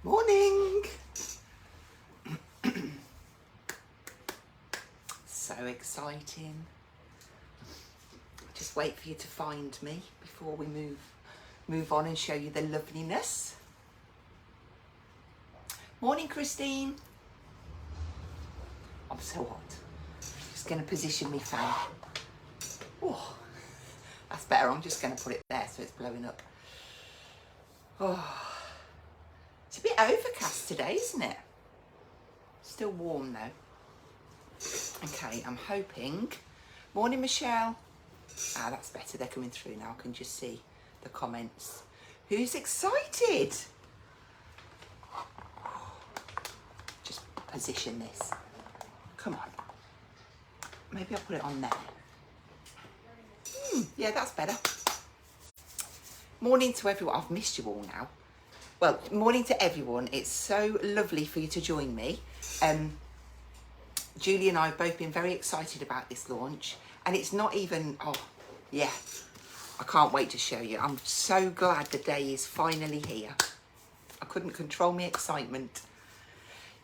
Morning! So exciting. Just wait for you to find me before we move on and show you the loveliness. Morning, Christine. I'm so hot. Just going to position me fan. Oh, that's better. I'm just going to put it there so it's blowing up. Oh, it's a bit overcast today, isn't it? Still warm though. Okay, I'm hoping. Morning, Michelle. Ah, that's better. They're coming through now. I can just see the comments. Who's excited? Just position this. Come on. Maybe I'll put it on there. Yeah, that's better. Morning to everyone. I've missed you all now. Well, morning to everyone. It's so lovely for you to join me. Julie and I have both been very excited about this launch, and it's not even, oh yeah, I can't wait to show you. I'm so glad the day is finally here. I couldn't control my excitement.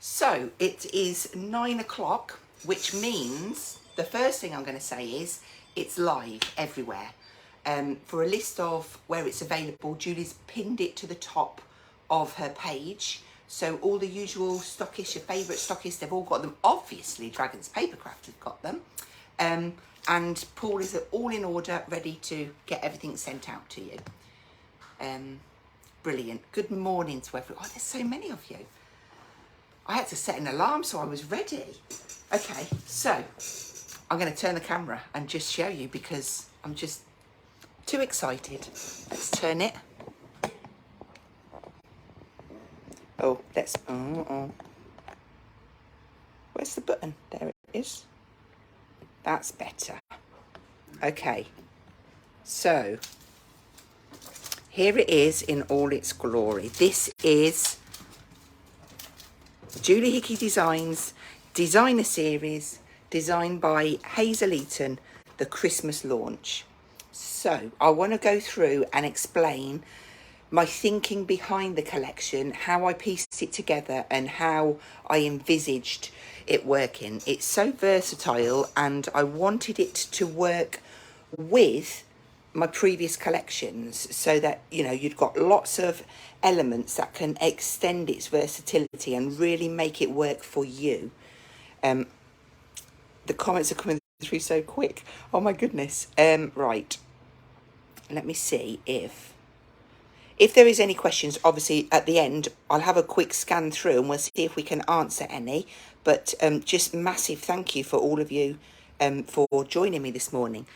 So it is 9 o'clock, which means the first thing I'm going to say is it's live everywhere. For a list of where it's available, Julie's pinned it to the top of her page. So all the usual stockists, your favourite stockists, they've all got them. Obviously, Dragon's Papercraft have got them. And Paul is all in order, ready to get everything sent out to you. Brilliant. Good morning to everyone. Oh, there's so many of you. I had to set an alarm so I was ready. Okay, so I'm going to turn the camera and just show you because I'm just too excited. Let's turn it. Oh, let's, where's the button? There it is. That's better. Okay, so here it is in all its glory. This is Julie Hickey Designs Designer Series, designed by Hazel Eaton, the Christmas launch. So I want to go through and explain my thinking behind the collection, how I pieced it together and how I envisaged it working. It's so versatile and I wanted it to work with my previous collections so that, you know, you've got lots of elements that can extend its versatility and really make it work for you. The comments are coming through so quick. Oh my goodness. Right. Let me see if there is any questions. Obviously at the end I'll have a quick scan through and we'll see if we can answer any, but just massive thank you for all of you for joining me this morning.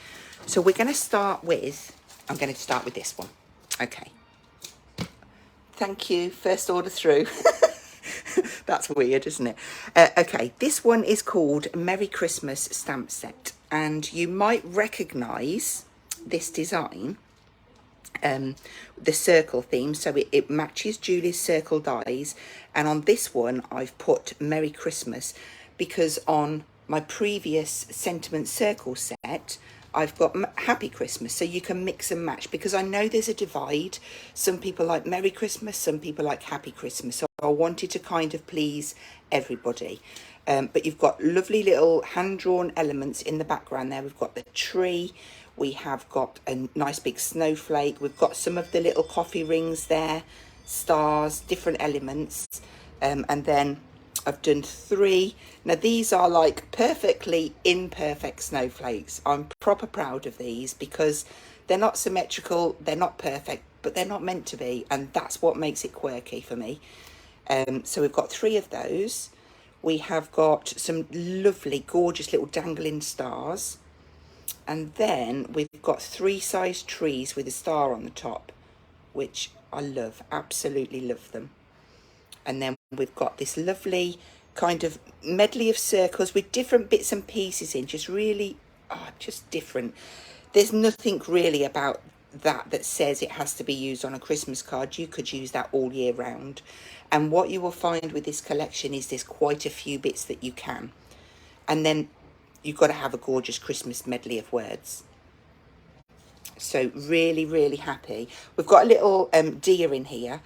So we're going to start with, I'm going to start with this one. Okay, thank you, first order through. That's weird, isn't it? Okay, this one is called Merry Christmas Stamp Set, and you might recognize this design, the circle theme, so it matches Julie's circle dies, and on this one I've put Merry Christmas because on my previous sentiment circle set I've got Happy Christmas, so you can mix and match because I know there's a divide. Some people like Merry Christmas, some people like Happy Christmas, so I wanted to kind of please everybody. But you've got lovely little hand-drawn elements in the background there. We've got the tree, we have got a nice big snowflake, we've got some of the little coffee rings there, stars, different elements, and then I've done 3. Now these are like perfectly imperfect snowflakes. I'm proper proud of these because they're not symmetrical, they're not perfect, but they're not meant to be, and that's what makes it quirky for me. So we've got 3 of those. We have got some lovely, gorgeous little dangling stars. And then we've got 3 sized trees with a star on the top, which I love, absolutely love them. And then we've got this lovely kind of medley of circles with different bits and pieces in, just really, just different. There's nothing really about that says it has to be used on a Christmas card. You could use that all year round. And what you will find with this collection is there's quite a few bits that you can. And then you've got to have a gorgeous Christmas medley of words. So really, really happy. We've got a little deer in here.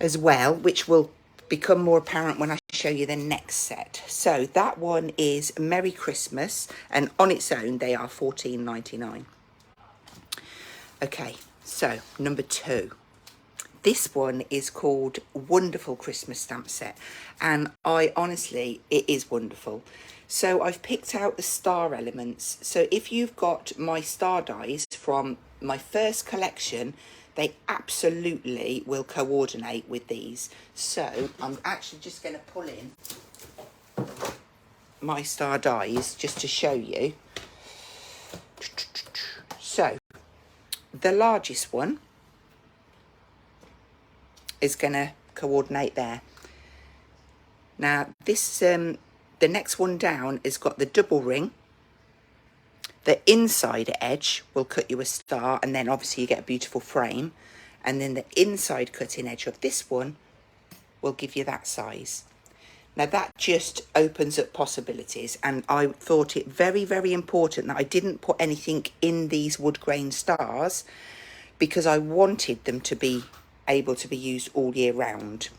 as well, which will become more apparent when I show you the next set. So that one is Merry Christmas, and on its own they are $14.99. Okay, so number 2. This one is called Wonderful Christmas Stamp Set, and it is wonderful. So I've picked out the star elements. So if you've got my star dies from my first collection, they absolutely will coordinate with these. So I'm actually just going to pull in my star dies just to show you. So the largest one is going to coordinate there. Now this the next one down has got the double ring. The inside edge will cut you a star, and then obviously you get a beautiful frame, and then the inside cutting edge of this one will give you that size. Now that just opens up possibilities, and I thought it very, very important that I didn't put anything in these wood grain stars, because I wanted them to be able to be used all year round.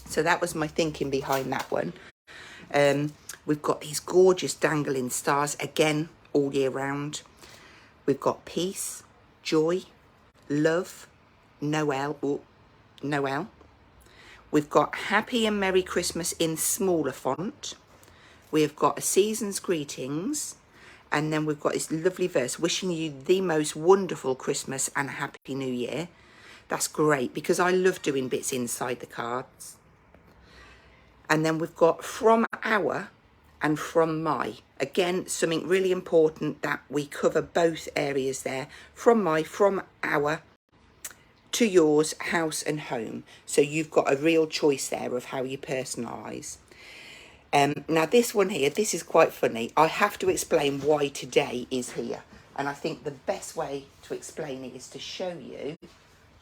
So that was my thinking behind that one. We've got these gorgeous dangling stars, again, all year round. We've got peace, joy, love, Noel. We've got happy and Merry Christmas in smaller font. We've got a season's greetings. And then we've got this lovely verse, wishing you the most wonderful Christmas and Happy New Year. That's great, because I love doing bits inside the cards. And then we've got from our and from my. Again, something really important that we cover both areas there. From my, from our, to yours, house and home. So you've got a real choice there of how you personalise. Now this one here, this is quite funny. I have to explain why today is here. And I think the best way to explain it is to show you.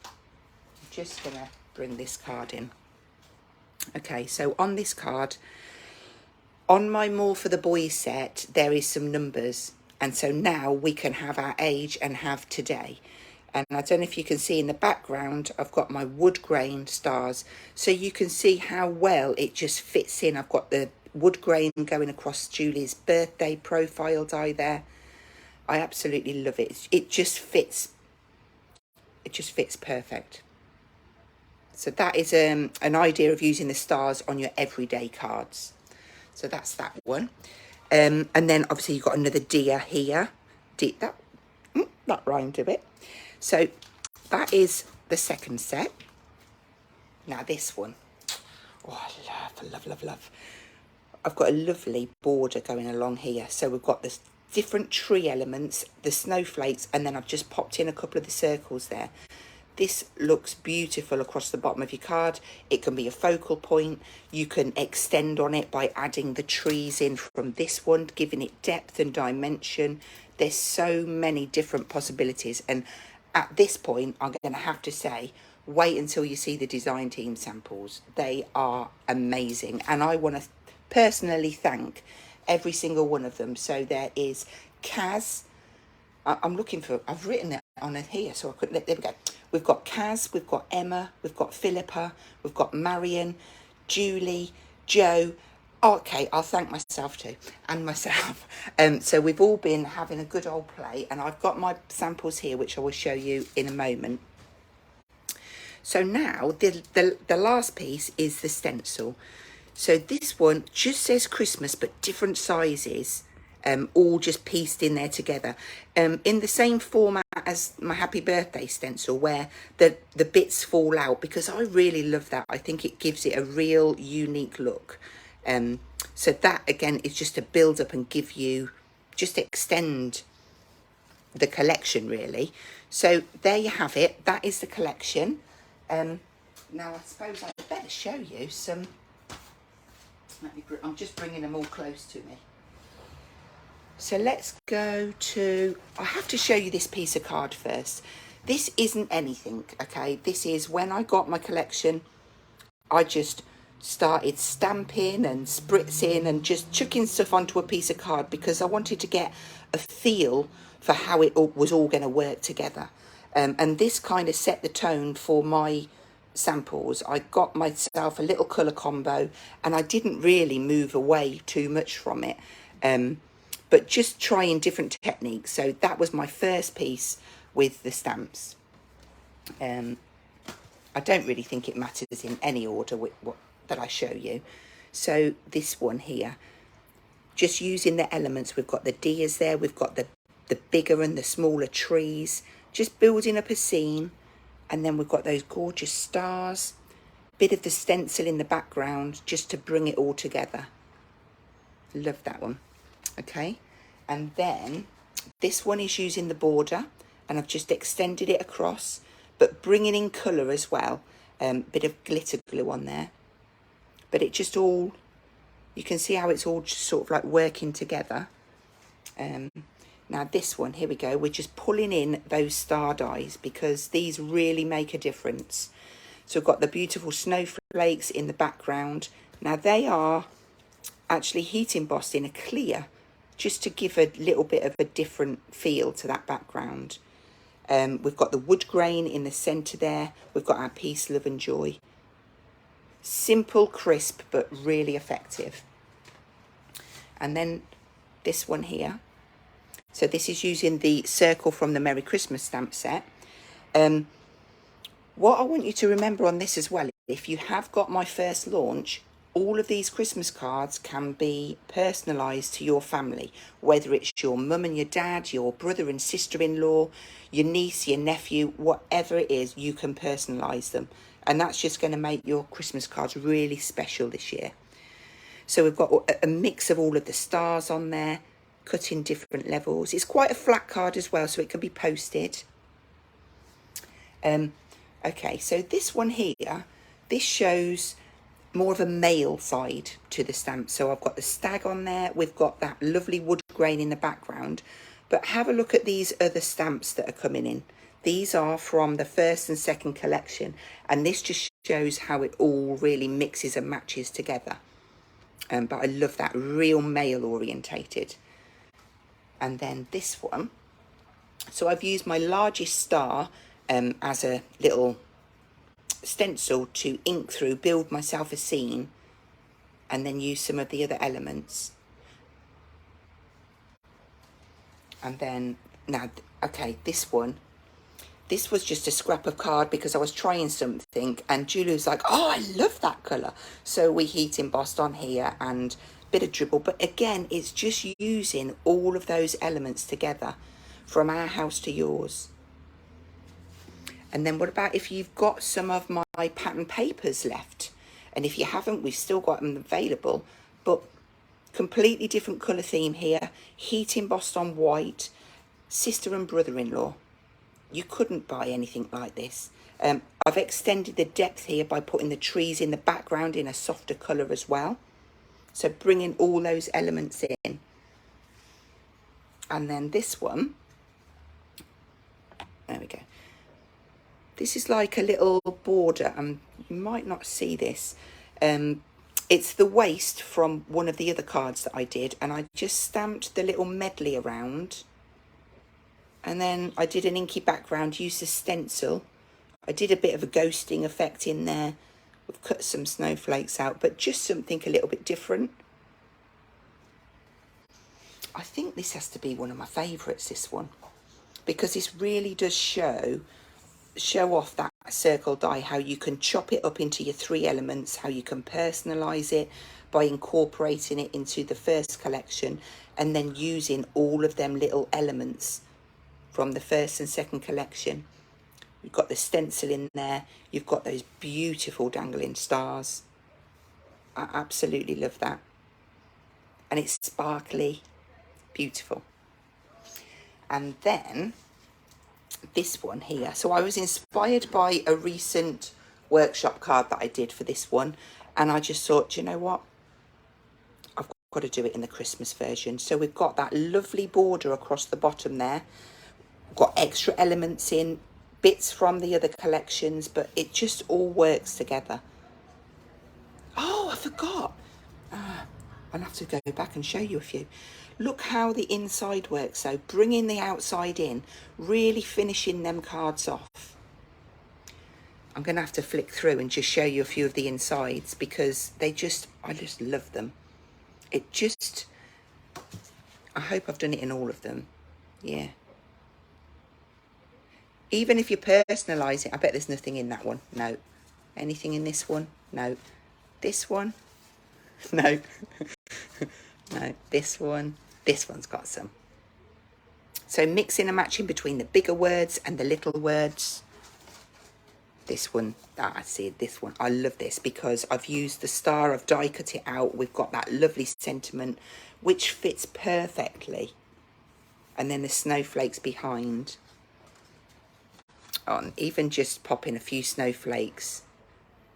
I'm just going to bring this card in. Okay, so on this card, on my More for the Boys set, there is some numbers. And so now we can have our age and have today. And I don't know if you can see in the background, I've got my wood grain stars. So you can see how well it just fits in. I've got the wood grain going across Julie's birthday profile die there. I absolutely love it. It just fits. It just fits perfect. So that is an idea of using the stars on your everyday cards. So that's that one. And then obviously you've got another deer here. That rhymed a bit. So that is the second set. Now this one. Oh, I love. I've got a lovely border going along here. So we've got the different tree elements, the snowflakes, and then I've just popped in a couple of the circles there. This looks beautiful across the bottom of your card. It can be a focal point. You can extend on it by adding the trees in from this one, giving it depth and dimension. There's so many different possibilities. And at this point, I'm going to have to say, wait until you see the design team samples. They are amazing. And I want to personally thank every single one of them. So there is Kaz. I'm looking for, I've written it on here, so I couldn't, there we go. We've got Kaz, we've got Emma, we've got Philippa, we've got Marion, Julie, Joe. Okay, I'll thank myself too, and myself. So we've all been having a good old play, and I've got my samples here, which I will show you in a moment. So now, the last piece is the stencil. So this one just says Christmas, but different sizes. All just pieced in there together, in the same format as my happy birthday stencil, where the bits fall out, because I really love that. I think it gives it a real unique look. So that again is just to build up and give you, just extend the collection really. So there you have it. That is the collection. Now I suppose I better show you some. I'm just bringing them all close to me. So let's go to, I have to show you this piece of card first. This isn't anything, okay? This is when I got my collection, I just started stamping and spritzing and just chucking stuff onto a piece of card, because I wanted to get a feel for how it was all going to work together. And this kind of set the tone for my samples, I got myself a little colour combo, and I didn't really move away too much from it, but just trying different techniques. So that was my first piece with the stamps. I don't really think it matters in any order with what that I show you. So this one here, just using the elements, we've got the deers there, we've got the bigger and the smaller trees, just building up a scene. And then we've got those gorgeous stars, bit of the stencil in the background just to bring it all together. Love that one. Okay, and then this one is using the border, and I've just extended it across, but bringing in colour as well. Bit of glitter glue on there, but it just all, you can see how it's all just sort of like working together. Now this one, here we go, we're just pulling in those star dies because these really make a difference. So we've got the beautiful snowflakes in the background. Now they are actually heat embossed in a clear, just to give a little bit of a different feel to that background. We've got the wood grain in the centre there. We've got our peace, love and joy. Simple, crisp, but really effective. And then this one here. So this is using the circle from the Merry Christmas stamp set. What I want you to remember on this as well, if you have got my first launch, all of these Christmas cards can be personalised to your family, whether it's your mum and your dad, your brother and sister-in-law, your niece, your nephew, whatever it is, you can personalise them. And that's just going to make your Christmas cards really special this year. So we've got a mix of all of the stars on there, cut in different levels. It's quite a flat card as well, so it can be posted. Okay, so this one here, this shows more of a male side to the stamp. So I've got the stag on there, we've got that lovely wood grain in the background, but have a look at these other stamps that are coming in. These are from the first and second collection, and this just shows how it all really mixes and matches together. But I love that, real male orientated. And then this one, so I've used my largest star as a little stencil to ink through, build myself a scene, and then use some of the other elements. And then now, okay, this one, this was just a scrap of card because I was trying something, and Julie was like, oh, I love that colour. So we heat embossed on here and bit of dribble, but again, it's just using all of those elements together from our house to yours. And then what about if you've got some of my pattern papers left? And if you haven't, we've still got them available, but completely different colour theme here, heat embossed on white, sister and brother-in-law. You couldn't buy anything like this. I've extended the depth here by putting the trees in the background in a softer colour as well. So bringing all those elements in. And then this one, there we go. This is like a little border, and you might not see this. It's the waist from one of the other cards that I did, and I just stamped the little medley around. And then I did an inky background, used a stencil. I did a bit of a ghosting effect in there. We've cut some snowflakes out, but just something a little bit different. I think this has to be one of my favourites, this one, because this really does show off that circle die, how you can chop it up into your 3 elements, how you can personalise it by incorporating it into the first collection, and then using all of them little elements from the first and second collection. You've got the stencil in there, you've got those beautiful dangling stars. I absolutely love that. And it's sparkly, beautiful. And then this one here. So I was inspired by a recent workshop card that I did for this one, and I just thought, you know what, I've got to do it in the Christmas version. So we've got that lovely border across the bottom there. We've got extra elements in, bits from the other collections, but it just all works together. Oh, I forgot. I'll have to go back and show you a few. Look how the inside works, so bringing the outside in, really finishing them cards off. I'm going to have to flick through and just show you a few of the insides, because I just love them. I hope I've done it in all of them. Yeah. Even if you personalise it, I bet there's nothing in that one. No. Anything in this one? No. This one? No. No. This one? This one's got some. So mixing and matching between the bigger words and the little words. This one, I see this one. I love this because I've used the star, I've die cut it out. We've got that lovely sentiment, which fits perfectly. And then the snowflakes behind. On even just popping a few snowflakes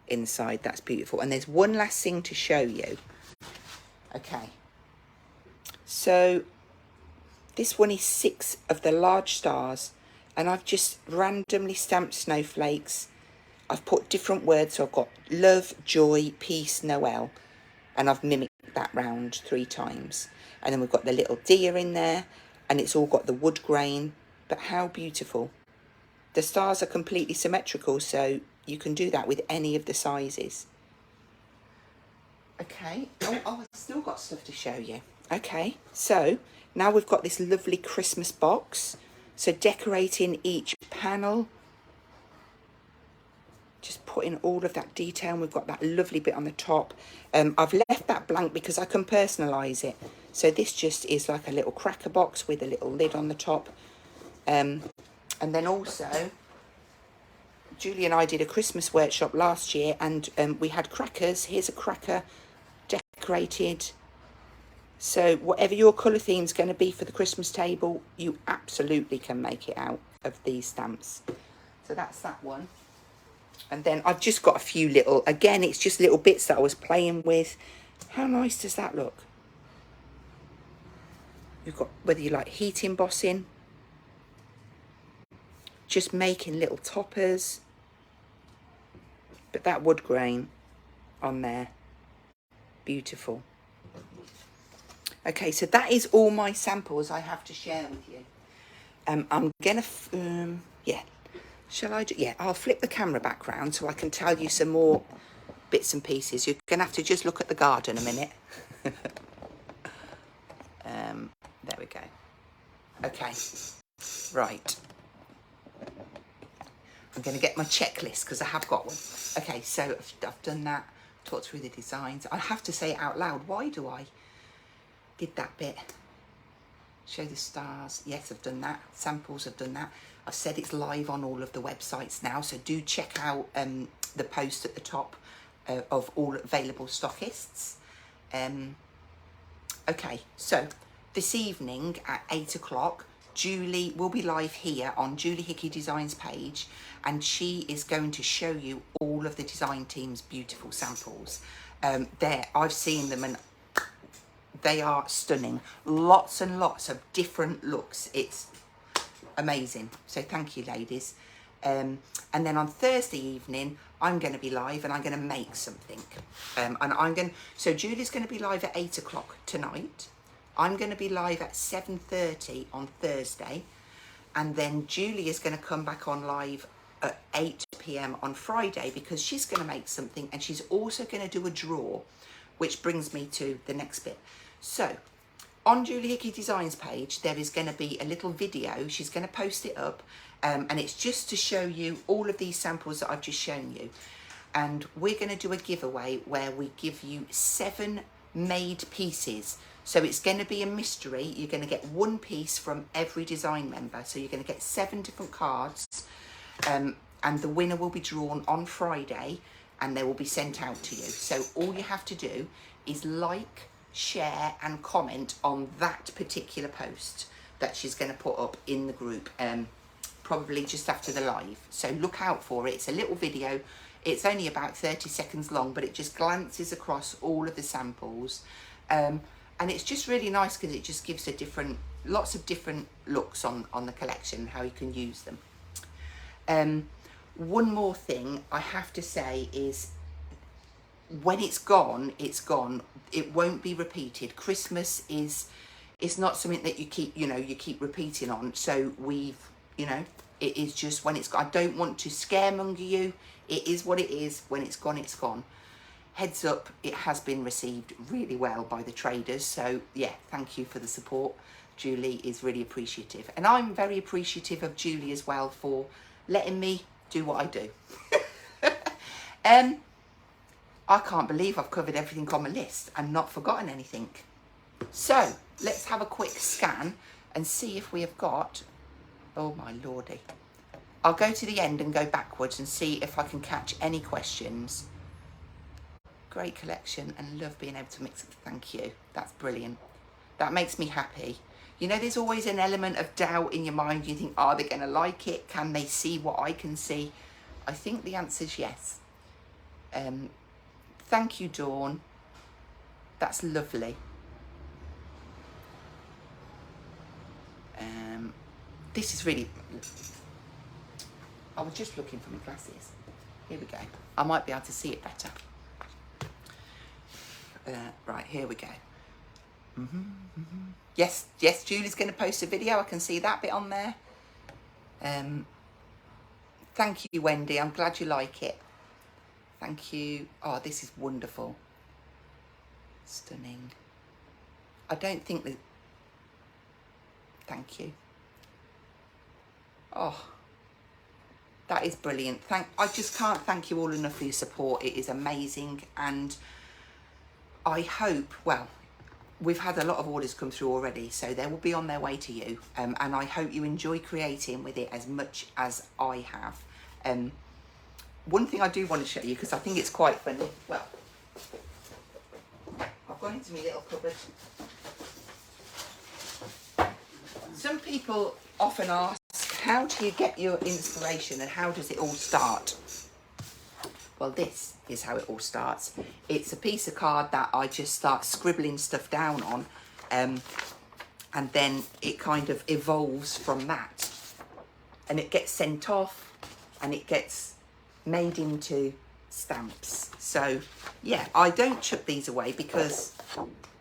inside, that's beautiful. And there's one last thing to show you. Okay. So this one is 6 of the large stars, and I've just randomly stamped snowflakes. I've put different words, so I've got love, joy, peace, Noel, and I've mimicked that round 3 times. And then we've got the little deer in there, and it's all got the wood grain, but how beautiful. The stars are completely symmetrical, so you can do that with any of the sizes. Okay, oh, I've still got stuff to show you. Okay, so now we've got this lovely Christmas box. So decorating each panel, just putting all of that detail, and we've got that lovely bit on the top. I've left that blank because I can personalise it. So this just is like a little cracker box with a little lid on the top. And then also, Julie and I did a Christmas workshop last year, and we had crackers. Here's a cracker decorated. So whatever your colour theme's going to be for the Christmas table, you absolutely can make it out of these stamps. So that's that one. And then I've just got a few little, again, it's just little bits that I was playing with. How nice does that look? You've got, whether you like heat embossing, just making little toppers, but that wood grain on there, beautiful. Okay, so that is all my samples I have to share with you. I'm gonna, yeah, shall I do, yeah, I'll flip the camera back round so I can tell you some more bits and pieces. You're gonna have to just look at the garden a minute. There we go. Okay, right. I'm going to get my checklist because I have got one. Okay, so I've done that, talked through the designs. I have to say it out loud. Why do I? Did that bit. Show the stars. Yes, I've done that. Samples, I've done that. I've said it's live on all of the websites now, so do check out the post at the top of all available stockists. Okay, so this evening at 8 o'clock, Julie will be live here on Julie Hickey Designs page, and she is going to show you all of the design team's beautiful samples. I've seen them and they are stunning. Lots and lots of different looks. It's amazing. So thank you, ladies. And then on Thursday evening, I'm going to be live and I'm going to make something. So Julie's going to be live at 8 o'clock tonight. I'm going to be live at 7:30 on Thursday, and then Julie is going to come back on live at 8 p.m. on Friday because she's going to make something, and she's also going to do a draw, which brings me to the next bit. So on Julie Hickey Designs page, there is going to be a little video. She's going to post it up, and it's just to show you all of these samples that I've just shown you. And we're going to do a giveaway where we give you 7 made pieces. So it's going to be a mystery. You're going to get 1 piece from every design member. So you're going to get 7 different cards, and the winner will be drawn on Friday, and they will be sent out to you. So all you have to do is like, share and comment on that particular post that she's going to put up in the group, probably just after the live. So look out for it. It's a little video. It's only about 30 seconds long, but it just glances across all of the samples. And it's just really nice because it just gives lots of different looks on the collection, how you can use them. One more thing I have to say is, when it's gone, it's gone. It won't be repeated. Christmas is not something that you keep repeating on. So it is just when it's gone. I don't want to scaremonger you. It is what it is. When it's gone, it's gone. Heads up, it has been received really well by the traders. So yeah, thank you for the support. Julie is really appreciative. And I'm very appreciative of Julie as well for letting me do what I do. I can't believe I've covered everything on my list and not forgotten anything. So let's have a quick scan and see if we have got, oh my lordy. I'll go to the end and go backwards and see if I can catch any questions. Great collection and love being able to mix it. Thank you. That's brilliant. That makes me happy. You know, there's always an element of doubt in your mind. You think, are they going to like it? Can they see what I can see? I think the answer is yes. Thank you, Dawn. That's lovely. This is really... I was just looking for my glasses. Here we go. I might be able to see it better. Right, here we go. Yes, Julie's going to post a video. I can see that bit on there. Thank you, Wendy. I'm glad you like it. Thank you. Oh, this is wonderful. Stunning. I don't think that... Thank you. Oh, that is brilliant. I just can't thank you all enough for your support. It is amazing. And I hope, well, we've had a lot of orders come through already, so they will be on their way to you. And I hope you enjoy creating with it as much as I have. One thing I do want to show you, because I think it's quite funny. Well, I've gone into my little cupboard. Some people often ask, how do you get your inspiration and how does it all start? Well, this is how it all starts. It's a piece of card that I just start scribbling stuff down on, and then it kind of evolves from that. And it gets sent off and it gets made into stamps. So yeah, I don't chuck these away because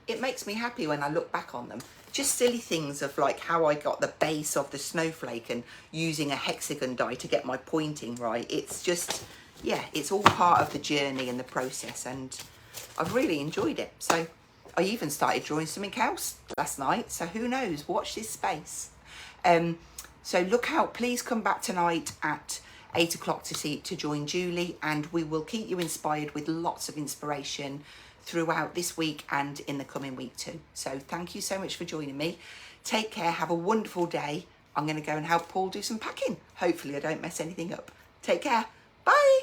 it makes me happy when I look back on them. Just silly things of like how I got the base of the snowflake and using a hexagon die to get my pointing right. It's just, yeah, it's all part of the journey and the process, and I've really enjoyed it. So I even started drawing something else last night, so who knows, watch this space. So look out, please come back tonight at 8 o'clock to join Julie, and we will keep you inspired with lots of inspiration throughout this week and in the coming week too. So thank you so much for joining me. Take care, have a wonderful day. I'm going to go and help Paul do some packing. Hopefully I don't mess anything up. Take care. Bye.